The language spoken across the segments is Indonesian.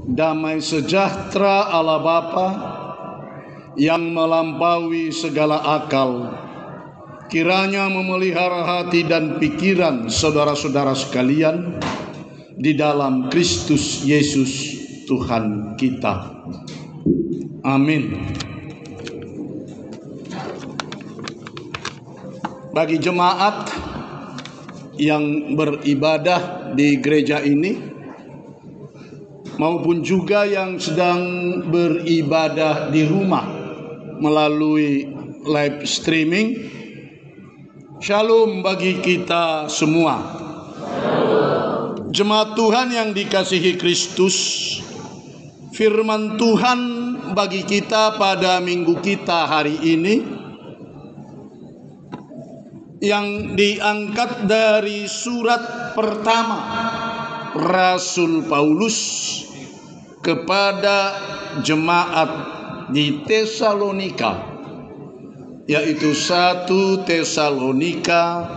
Damai sejahtera Allah Bapa yang melampaui segala akal, kiranya memelihara hati dan pikiran saudara-saudara sekalian di dalam Kristus Yesus Tuhan kita. Amin. Bagi jemaat yang beribadah di gereja ini maupun juga yang sedang beribadah di rumah melalui live streaming, Shalom bagi kita semua. Jemaat Tuhan yang dikasihi Kristus, firman Tuhan bagi kita pada minggu kita hari ini yang diangkat dari surat pertama Rasul Paulus kepada jemaat di Tesalonika, yaitu 1 Tesalonika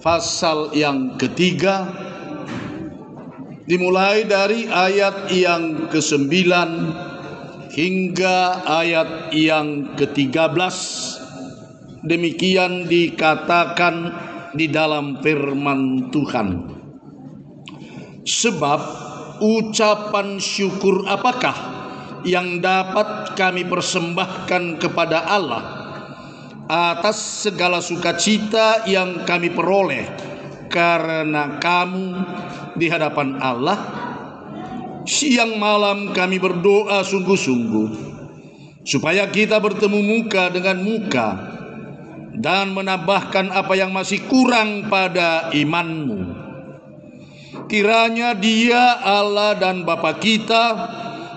pasal yang ketiga, dimulai dari ayat yang ke-9 hingga ayat yang ke-13. Demikian dikatakan di dalam firman Tuhan. Sebab ucapan syukur apakah yang dapat kami persembahkan kepada Allah atas segala sukacita yang kami peroleh karena kamu di hadapan Allah? Siang malam kami berdoa sungguh-sungguh supaya kita bertemu muka dengan muka dan menambahkan apa yang masih kurang pada imanmu. Kiranya Dia Allah dan Bapa kita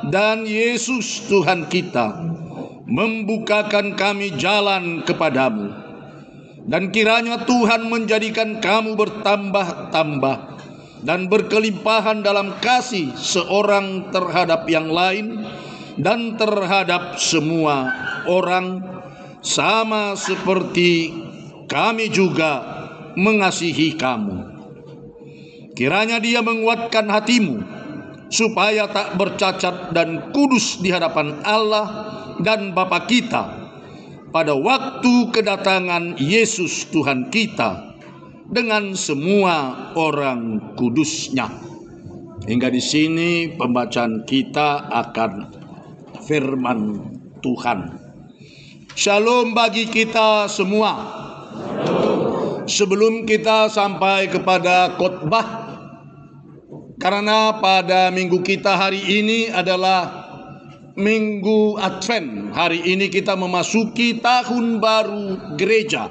dan Yesus Tuhan kita membukakan kami jalan kepadamu, dan kiranya Tuhan menjadikan kamu bertambah-tambah dan berkelimpahan dalam kasih seorang terhadap yang lain dan terhadap semua orang, sama seperti kami juga mengasihi kamu. Kiranya Dia menguatkan hatimu supaya tak bercacat dan kudus di hadapan Allah dan Bapa kita pada waktu kedatangan Yesus Tuhan kita dengan semua orang kudusnya. Hingga di sini pembacaan kita akan firman Tuhan. Shalom bagi kita semua. Sebelum kita sampai kepada khotbah, karena pada minggu kita hari ini adalah Minggu Advent. Hari ini kita memasuki tahun baru gereja.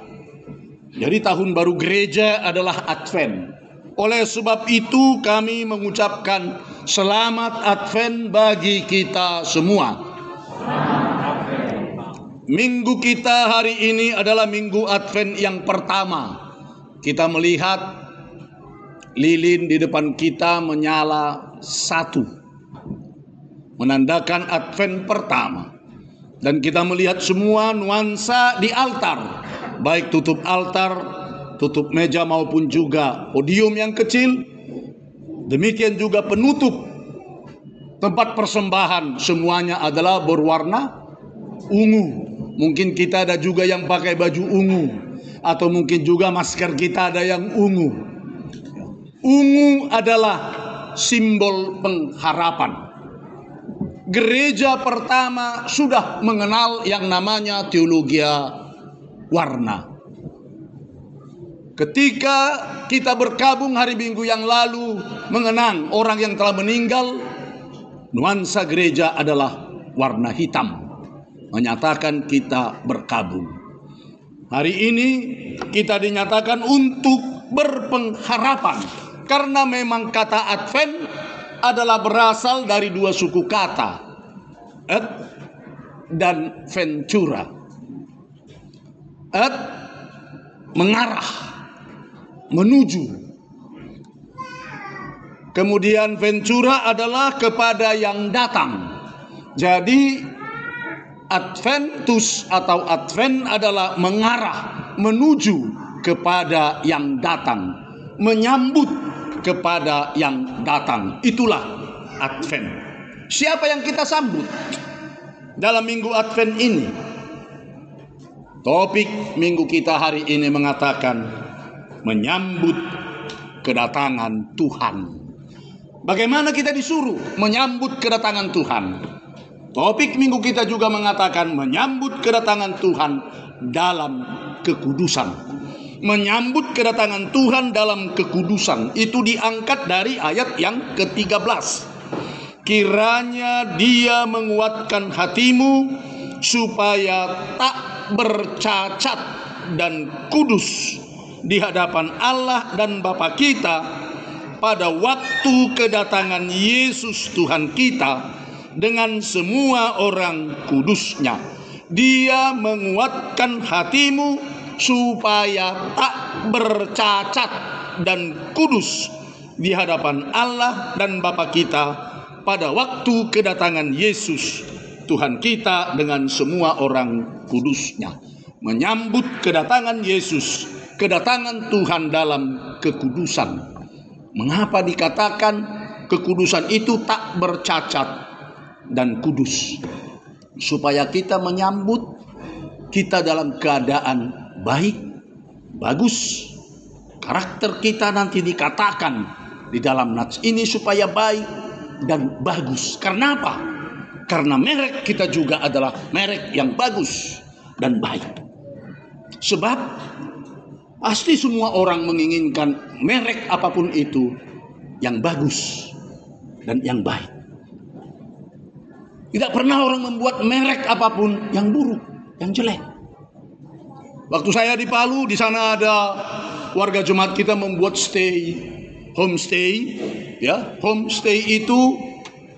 Jadi tahun baru gereja adalah Advent. Oleh sebab itu kami mengucapkan selamat Advent bagi kita semua. Minggu kita hari ini adalah Minggu Advent yang pertama. Kita melihat lilin di depan kita menyala satu, menandakan Advent pertama. Dan kita melihat semua nuansa di altar, baik tutup altar, tutup meja maupun juga podium yang kecil. Demikian juga penutup tempat persembahan, semuanya adalah berwarna ungu. Mungkin kita ada juga yang pakai baju ungu, atau mungkin juga masker kita ada yang ungu. Ungu adalah simbol pengharapan. Gereja pertama sudah mengenal yang namanya teologi warna. Ketika kita berkabung hari Minggu yang lalu mengenang orang yang telah meninggal, nuansa gereja adalah warna hitam, menyatakan kita berkabung. Hari ini kita dinyatakan untuk berpengharapan. Karena memang kata Advent adalah berasal dari dua suku kata, et dan ventura. Et mengarah, menuju. Kemudian ventura adalah kepada yang datang. Jadi Adventus atau Advent adalah mengarah, menuju kepada yang datang, menyambut kepada yang datang. Itulah Advent. Siapa yang kita sambut dalam minggu Advent ini? Topik minggu kita hari ini mengatakan menyambut kedatangan Tuhan. Bagaimana kita disuruh menyambut kedatangan Tuhan? Topik minggu kita juga mengatakan menyambut kedatangan Tuhan dalam kekudusan. Menyambut kedatangan Tuhan dalam kekudusan. Itu diangkat dari ayat yang ke-13. Kiranya Dia menguatkan hatimu supaya tak bercacat dan kudus di hadapan Allah dan Bapa kita pada waktu kedatangan Yesus Tuhan kita dengan semua orang kudusnya. Dia menguatkan hatimu supaya tak bercacat dan kudus di hadapan Allah dan Bapa kita pada waktu kedatangan Yesus Tuhan kita dengan semua orang kudusnya. Menyambut kedatangan Yesus, kedatangan Tuhan dalam kekudusan. Mengapa dikatakan kekudusan itu tak bercacat dan kudus? Supaya kita menyambut kita dalam keadaan baik, bagus. Karakter kita nanti dikatakan di dalam nats ini supaya baik dan bagus. Karena apa? Karena merek kita juga adalah merek yang bagus dan baik. Sebab pasti semua orang menginginkan merek apapun itu yang bagus dan yang baik. Tidak pernah orang membuat merek apapun yang buruk, yang jelek. Waktu saya di Palu, di sana ada warga jemaat kita membuat homestay, ya. Homestay itu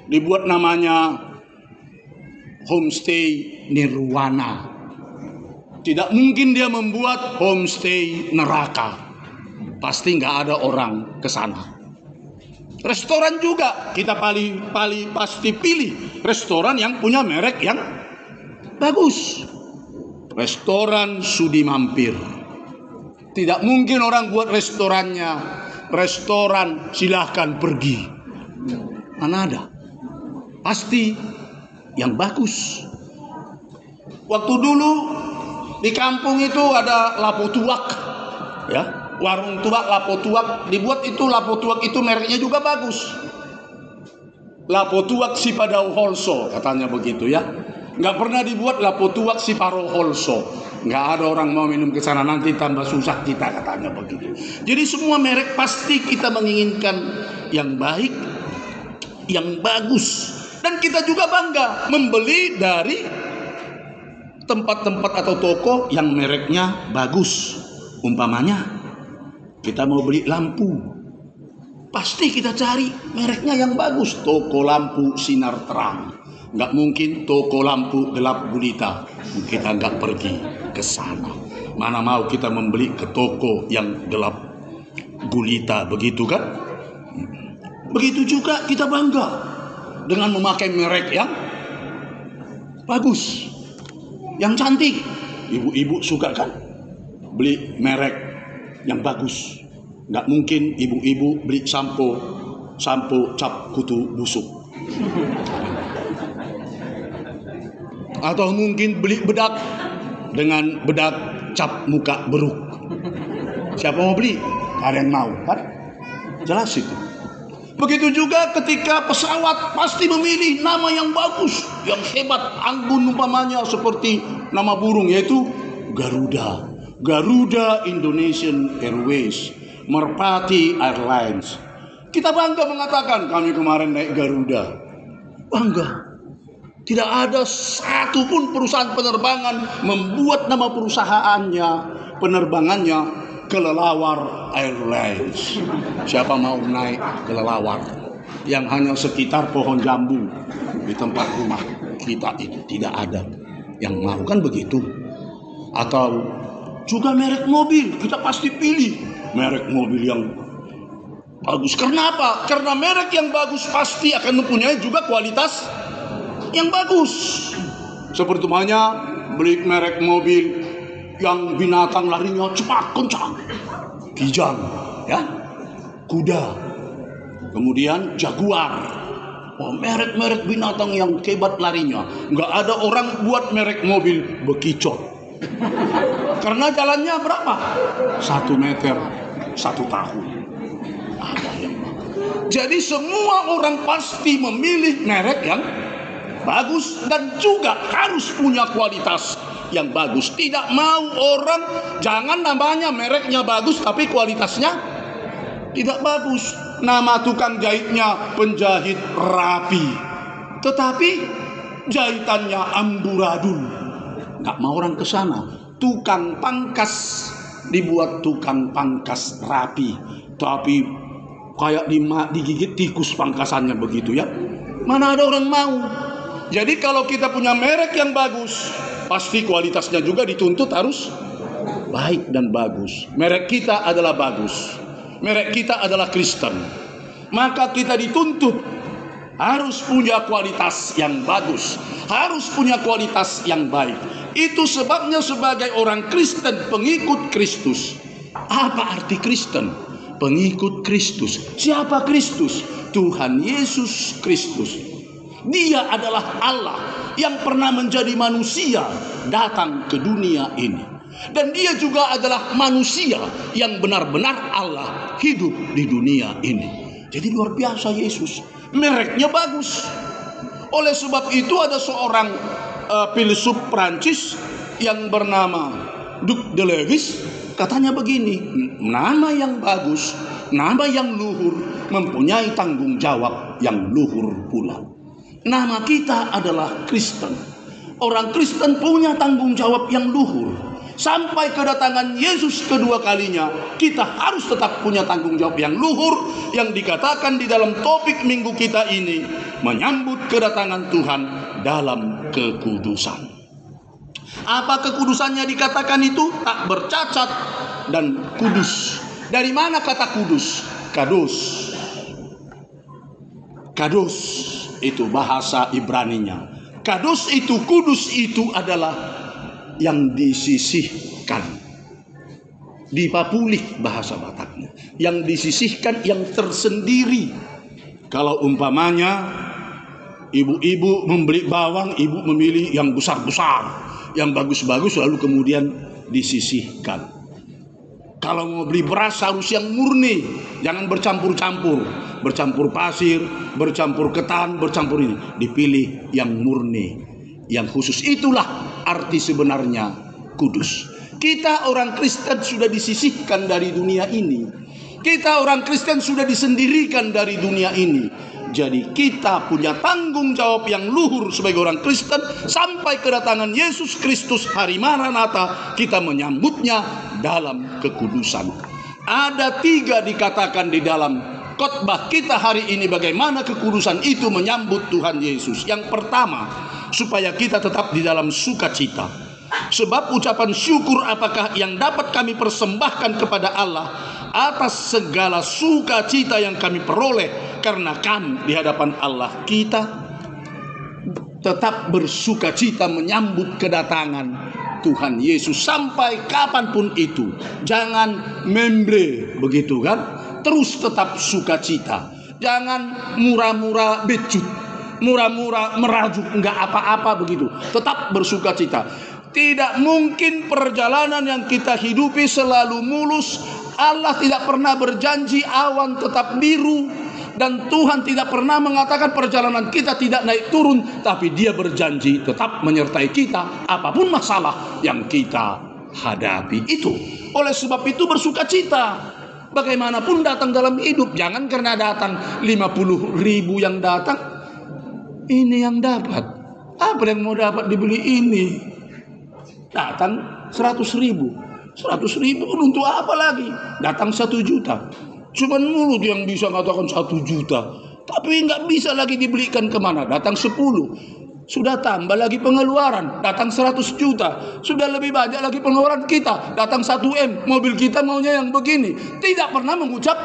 dibuat namanya homestay nirwana. Tidak mungkin dia membuat homestay neraka. Pasti nggak ada orang ke sana. Restoran juga kita pasti pilih restoran yang punya merek yang bagus. Restoran sudi mampir. Tidak mungkin orang buat restorannya restoran silahkan pergi. Mana ada? Pasti yang bagus. Waktu dulu di kampung itu ada lapo tuak, ya, warung tuak, lapo tuak. Dibuat itu lapo tuak itu mereknya juga bagus. Lapo tuak si Padau Holso katanya begitu, ya. Nggak pernah dibuat lapo tuak si Paro Holso. Nggak ada orang mau minum ke sana, nanti tambah susah kita, katanya begitu. Jadi semua merek pasti kita menginginkan yang baik, yang bagus. Dan kita juga bangga membeli dari tempat-tempat atau toko yang mereknya bagus. Umpamanya kita mau beli lampu, pasti kita cari mereknya yang bagus. Toko lampu sinar terang. Nggak mungkin toko lampu gelap gulita. Kita nggak pergi ke sana. Mana mau kita membeli ke toko yang gelap gulita, begitu kan? Begitu juga kita bangga dengan memakai merek yang bagus, yang cantik. Ibu-ibu suka kan beli merek yang bagus. Nggak mungkin ibu-ibu beli sampo cap kutu busuk. Atau mungkin beli bedak dengan bedak cap muka beruk. Siapa mau beli? Ada yang mau kan? Jelas itu. Begitu juga ketika pesawat pasti memilih nama yang bagus, yang hebat, anggun umpamanya seperti nama burung, yaitu Garuda. Garuda Indonesian Airways, Merpati Airlines. Kita bangga mengatakan kami kemarin naik Garuda. Bangga. Tidak ada satupun perusahaan penerbangan membuat nama perusahaannya, penerbangannya Kelelawar Airlines. Siapa mau naik kelelawar yang hanya sekitar pohon jambu di tempat rumah kita itu? Tidak ada yang mau, kan begitu. Atau juga merek mobil, kita pasti pilih merek mobil yang bagus. Karena apa? Karena merek yang bagus pasti akan mempunyai juga kualitas yang bagus. Seperti beli merek mobil yang binatang larinya cepat, kencang, Kijang, ya, kuda, kemudian Jaguar, Oh, merek-merek binatang yang hebat larinya. Nggak ada orang buat merek mobil bekicot. Karena jalannya berapa? 1 meter 1 tahun. Ada yang jadi semua orang pasti memilih merek yang bagus dan juga harus punya kualitas yang bagus. Tidak mau orang, jangan namanya mereknya bagus tapi kualitasnya tidak bagus. Nama tukang jahitnya penjahit rapi, tetapi jahitannya amburadul. Nggak mau orang ke sana. Tukang pangkas dibuat tukang pangkas rapi, tapi kayak digigit tikus pangkasannya begitu ya. Mana ada orang mau. Jadi kalau kita punya merek yang bagus, pasti kualitasnya juga dituntut harus baik dan bagus. Merek kita adalah bagus. Merek kita adalah Kristen. Maka kita dituntut harus punya kualitas yang bagus, harus punya kualitas yang baik. Itu sebabnya sebagai orang Kristen, pengikut Kristus. Apa arti Kristen? Pengikut Kristus. Siapa Kristus? Tuhan Yesus Kristus. Dia adalah Allah yang pernah menjadi manusia datang ke dunia ini. Dan dia juga adalah manusia yang benar-benar Allah hidup di dunia ini. Jadi luar biasa Yesus. Mereknya bagus. Oleh sebab itu ada seorang filsuf Prancis yang bernama Duc de Lewis. Katanya begini, nama yang bagus, nama yang luhur mempunyai tanggung jawab yang luhur pula. Nama kita adalah Kristen. Orang Kristen punya tanggung jawab yang luhur. Sampai kedatangan Yesus kedua kalinya, kita harus tetap punya tanggung jawab yang luhur, yang dikatakan di dalam topik minggu kita ini, menyambut kedatangan Tuhan dalam kekudusan. Apa kekudusannya dikatakan itu? Tak bercacat dan kudus. Dari mana kata kudus? Kados. Kados itu bahasa Ibraninya. Kados itu, kudus itu adalah yang disisihkan. Dipapulih bahasa Bataknya. Yang disisihkan, yang tersendiri. Kalau umpamanya ibu-ibu membeli bawang, ibu memilih yang besar-besar, yang bagus-bagus, lalu kemudian disisihkan. Kalau mau beli beras harus yang murni, jangan bercampur-campur, bercampur pasir, bercampur ketan, bercampur ini. Dipilih yang murni, yang khusus. Itulah arti sebenarnya kudus. Kita orang Kristen sudah disisihkan dari dunia ini. Kita orang Kristen sudah disendirikan dari dunia ini. Jadi kita punya tanggung jawab yang luhur sebagai orang Kristen. Sampai kedatangan Yesus Kristus hari Maranatha, kita menyambutnya dalam kekudusan. Ada 3 dikatakan di dalam khotbah kita hari ini, bagaimana kekudusan itu menyambut Tuhan Yesus. Yang pertama, supaya kita tetap di dalam sukacita. Sebab ucapan syukur apakah yang dapat kami persembahkan kepada Allah atas segala sukacita yang kami peroleh karena kami di hadapan Allah. Kita tetap bersukacita menyambut kedatangan Tuhan Yesus sampai kapanpun itu. Jangan memble begitu kan? Terus tetap sukacita. Jangan murah-murah becut, murah-murah merajuk, enggak apa-apa begitu. Tetap bersukacita. Tidak mungkin perjalanan yang kita hidupi selalu mulus. Allah tidak pernah berjanji awan tetap biru, dan Tuhan tidak pernah mengatakan perjalanan kita tidak naik turun. Tapi Dia berjanji tetap menyertai kita apapun masalah yang kita hadapi itu. Oleh sebab itu bersukacita. Bagaimanapun datang dalam hidup, jangan karena datang 50.000 yang datang, ini yang dapat. Apa yang mau dapat dibeli ini? Datang 100.000. 100.000 untuk apa lagi? Datang 1 juta. Cuman mulut yang bisa katakan 1 juta. Tapi nggak bisa lagi dibelikan kemana. Datang 10. Sudah tambah lagi pengeluaran. Datang 100 juta. Sudah lebih banyak lagi pengeluaran kita. Datang 1 M. Mobil kita maunya yang begini. Tidak pernah mengucap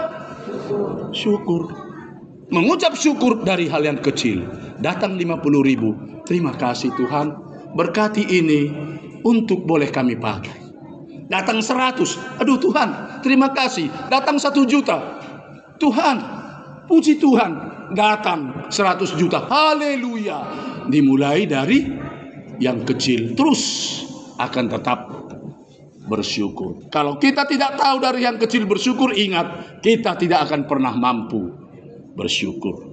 syukur. Mengucap syukur dari hal yang kecil. Datang 50.000. Terima kasih Tuhan. Berkati ini untuk boleh kami pakai. Datang 100. Aduh Tuhan, terima kasih. Datang 1 juta. Tuhan, puji Tuhan. datang 100 juta. Haleluya. Dimulai dari yang kecil, terus akan tetap bersyukur. Kalau kita tidak tahu dari yang kecil bersyukur, ingat, kita tidak akan pernah mampu bersyukur.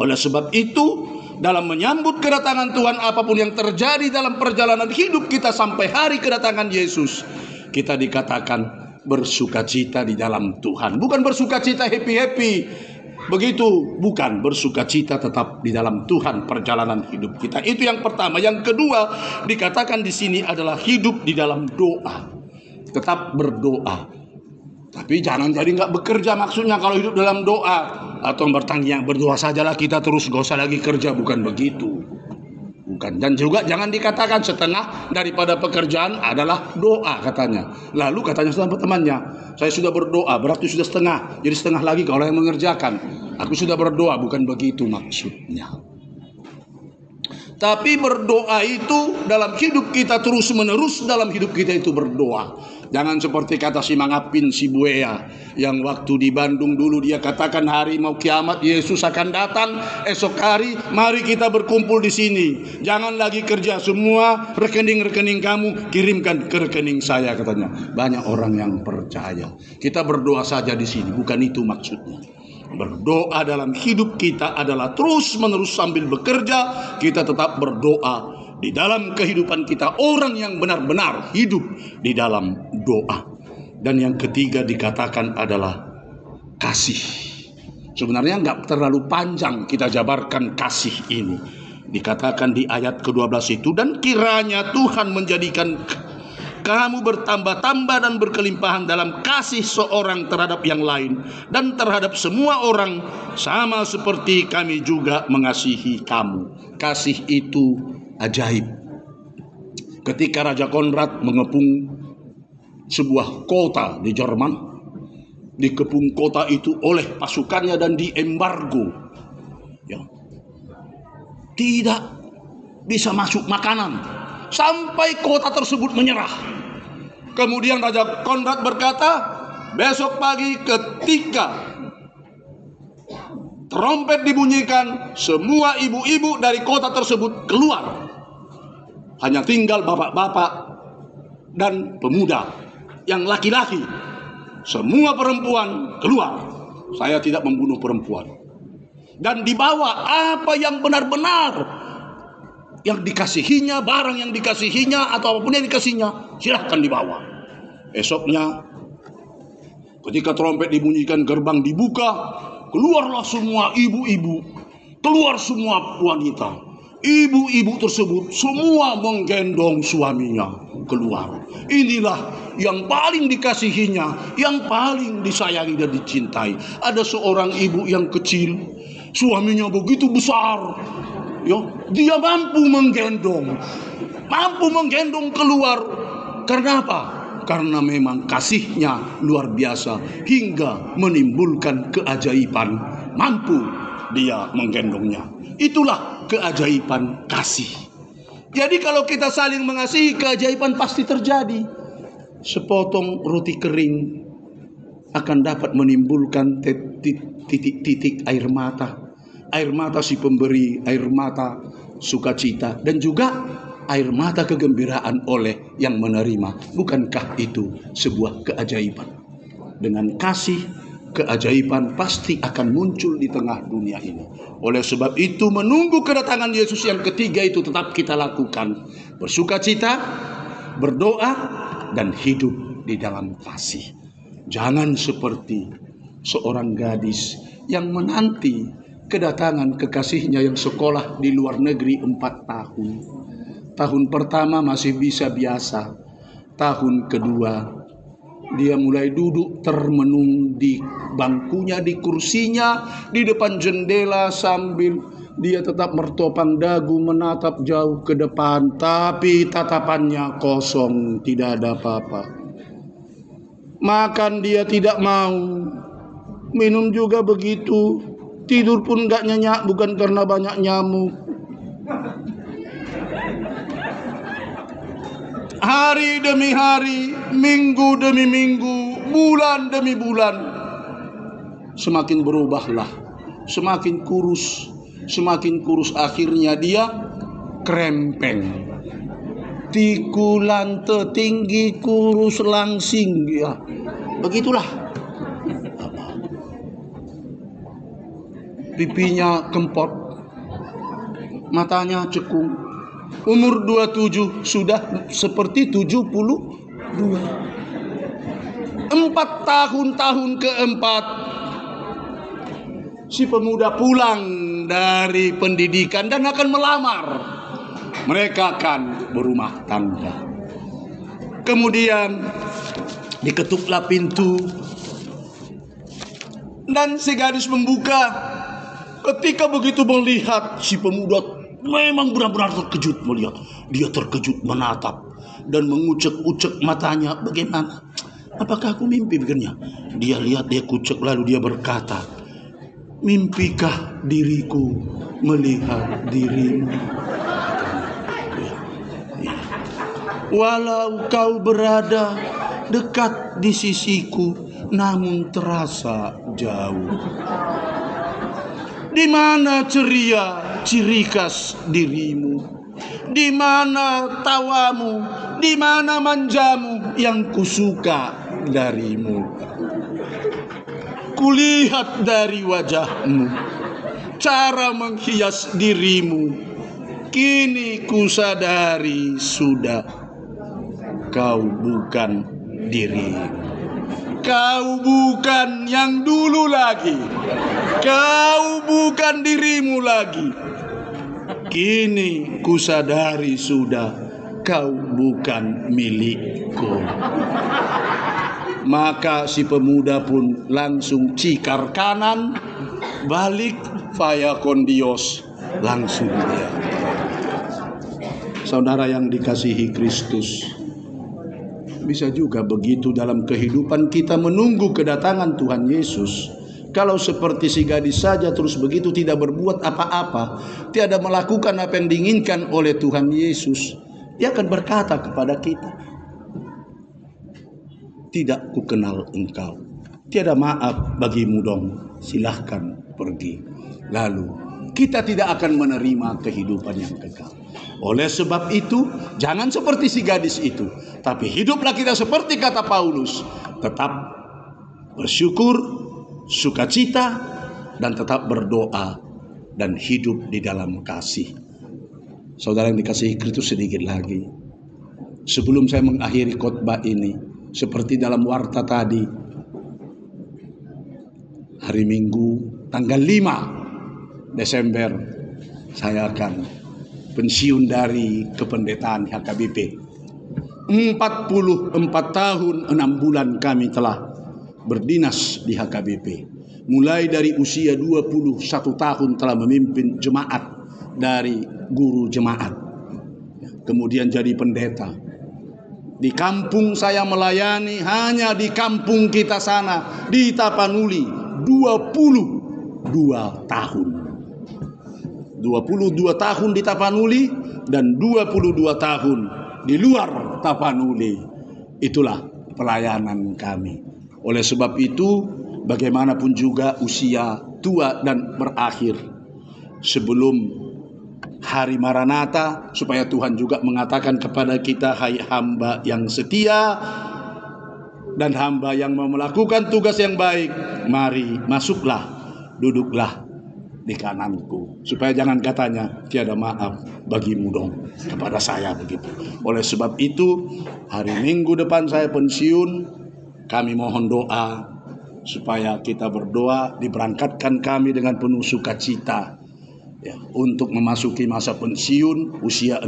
Oleh sebab itu, dalam menyambut kedatangan Tuhan, apapun yang terjadi dalam perjalanan hidup kita sampai hari kedatangan Yesus, kita dikatakan bersukacita di dalam Tuhan. Bukan bersukacita happy-happy begitu, bukan, bersukacita tetap di dalam Tuhan perjalanan hidup kita. Itu yang pertama. Yang kedua, dikatakan di sini adalah hidup di dalam doa. Tetap berdoa. Tapi jangan jadi nggak bekerja, maksudnya kalau hidup dalam doa. Atau bertanya, berdoa sajalah kita terus, gak usah lagi kerja. Bukan begitu. Bukan. Dan juga jangan dikatakan setengah daripada pekerjaan adalah doa katanya. Lalu katanya sama temannya, saya sudah berdoa, berarti sudah setengah. Jadi setengah lagi kalau yang mengerjakan. Aku sudah berdoa. Bukan begitu maksudnya. Tapi berdoa itu dalam hidup kita terus menerus, dalam hidup kita itu berdoa. Jangan seperti kata si Mangapin si Buea, yang waktu di Bandung dulu dia katakan hari mau kiamat Yesus akan datang, esok hari mari kita berkumpul di sini. Jangan lagi kerja, semua rekening-rekening kamu kirimkan ke rekening saya katanya. Banyak orang yang percaya. Kita berdoa saja di sini, bukan itu maksudnya. Berdoa dalam hidup kita adalah terus menerus sambil bekerja, kita tetap berdoa. Di dalam kehidupan kita, orang yang benar-benar hidup di dalam doa. Dan yang ketiga dikatakan adalah kasih. Sebenarnya nggak terlalu panjang kita jabarkan kasih ini. Dikatakan di ayat ke-12 itu, dan kiranya Tuhan menjadikan kamu bertambah-tambah dan berkelimpahan dalam kasih seorang terhadap yang lain dan terhadap semua orang, sama seperti kami juga mengasihi kamu. Kasih itu ajaib. Ketika Raja Konrad mengepung sebuah kota di Jerman, dikepung kota itu oleh pasukannya dan diembargo, ya, tidak bisa masuk makanan sampai kota tersebut menyerah. Kemudian Raja Konrad berkata, besok pagi ketika trompet dibunyikan, semua ibu-ibu dari kota tersebut keluar. Hanya tinggal bapak-bapak dan pemuda. Yang laki-laki, semua perempuan keluar. Saya tidak membunuh perempuan. Dan dibawa apa yang benar-benar yang dikasihinya, barang yang dikasihinya, atau apapun yang dikasihnya, silahkan dibawa. Esoknya ketika trompet dibunyikan, gerbang dibuka, keluarlah semua ibu-ibu, keluar semua wanita. Ibu-ibu tersebut semua menggendong suaminya keluar. Inilah yang paling dikasihinya, yang paling disayangi dan dicintai. Ada seorang ibu yang kecil, suaminya begitu besar, ya, dia mampu menggendong keluar. Karena apa? Karena memang kasihnya luar biasa hingga menimbulkan keajaiban, mampu dia menggendongnya. Itulah keajaiban kasih. Jadi kalau kita saling mengasihi, keajaiban pasti terjadi. Sepotong roti kering akan dapat menimbulkan titik-titik air mata. Air mata si pemberi, air mata sukacita, dan juga air mata kegembiraan oleh yang menerima. Bukankah itu sebuah keajaiban? Dengan kasih, keajaiban pasti akan muncul di tengah dunia ini. Oleh sebab itu, menunggu kedatangan Yesus yang ketiga itu tetap kita lakukan. Bersukacita, berdoa, dan hidup di dalam kasih. Jangan seperti seorang gadis yang menanti kedatangan kekasihnya yang sekolah di luar negeri 4 tahun. Tahun pertama masih bisa biasa. Tahun kedua dia mulai duduk termenung di bangkunya, di kursinya, di depan jendela sambil dia tetap mertopang dagu menatap jauh ke depan. Tapi tatapannya kosong, tidak ada apa-apa. Makan dia tidak mau, minum juga begitu. Tidur pun gak nyenyak, bukan karena banyak nyamuk. Hari demi hari, minggu demi minggu, bulan demi bulan, semakin berubahlah semakin kurus, akhirnya dia krempeng. Tikulan tinggi, kurus langsing dia. Begitulah. Pipinya kempot, matanya cekung. Umur 27 sudah seperti 72. 4 tahun keempat si pemuda pulang dari pendidikan dan akan melamar. Mereka akan berumah tangga. Kemudian diketuklah pintu dan si gadis membuka. Ketika begitu melihat si pemuda, memang benar-benar terkejut melihat. Dia terkejut menatap dan mengucek-ucek matanya. Bagaimana? Apakah aku mimpi? Pikirnya. Dia lihat, dia kucek, lalu dia berkata, mimpikah diriku melihat dirimu? Walau kau berada dekat di sisiku, namun terasa jauh. Di mana ceria, ciri khas dirimu? Di mana tawamu? Di mana manjamu yang kusuka darimu? Kulihat dari wajahmu, cara menghias dirimu. Kini kusadari sudah kau bukan dirimu. Kau bukan yang dulu lagi. Kau bukan dirimu lagi. Kini kusadari sudah kau bukan milikku. Maka si pemuda pun langsung cikar kanan, balik via kondios, langsung dia. Saudara yang dikasihi Kristus, bisa juga begitu dalam kehidupan kita menunggu kedatangan Tuhan Yesus. Kalau seperti si gadis saja terus begitu tidak berbuat apa-apa, tiada melakukan apa yang diinginkan oleh Tuhan Yesus, Dia akan berkata kepada kita, tidak kukenal engkau, tiada maaf bagimu dong, silahkan pergi. Lalu kita tidak akan menerima kehidupan yang kekal. Oleh sebab itu, jangan seperti si gadis itu, tapi hiduplah kita seperti kata Paulus, tetap bersyukur, sukacita, dan tetap berdoa dan hidup di dalam kasih. Saudara yang dikasihi Kristus, sedikit lagi sebelum saya mengakhiri khotbah ini, seperti dalam warta tadi, hari Minggu tanggal 5 Desember saya akan pensiun dari kependetaan HKBP. 44 tahun 6 bulan kami telah berdinas di HKBP. Mulai dari usia 21 tahun telah memimpin jemaat dari guru jemaat. Kemudian jadi pendeta. Di kampung saya melayani, hanya di kampung kita sana di Tapanuli 22 tahun. 22 tahun di Tapanuli dan 22 tahun di luar Tapanuli. Itulah pelayanan kami. Oleh sebab itu, bagaimanapun juga usia tua dan berakhir, sebelum hari Maranatha, supaya Tuhan juga mengatakan kepada kita, hai hamba yang setia dan hamba yang mau melakukan tugas yang baik, mari masuklah, duduklah di kananku. Supaya jangan katanya, tiada maaf bagimu dong, kepada saya begitu. Oleh sebab itu, hari Minggu depan saya pensiun. Kami mohon doa supaya kita berdoa, diberangkatkan kami dengan penuh sukacita ya, untuk memasuki masa pensiun usia 65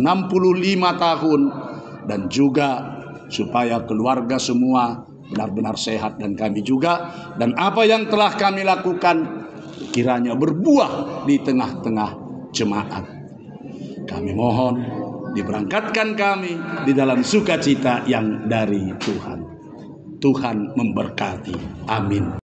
tahun, dan juga supaya keluarga semua benar-benar sehat dan kami juga, dan apa yang telah kami lakukan kiranya berbuah di tengah-tengah jemaat. Kami mohon diberangkatkan kami di dalam sukacita yang dari Tuhan. Tuhan memberkati. Amin.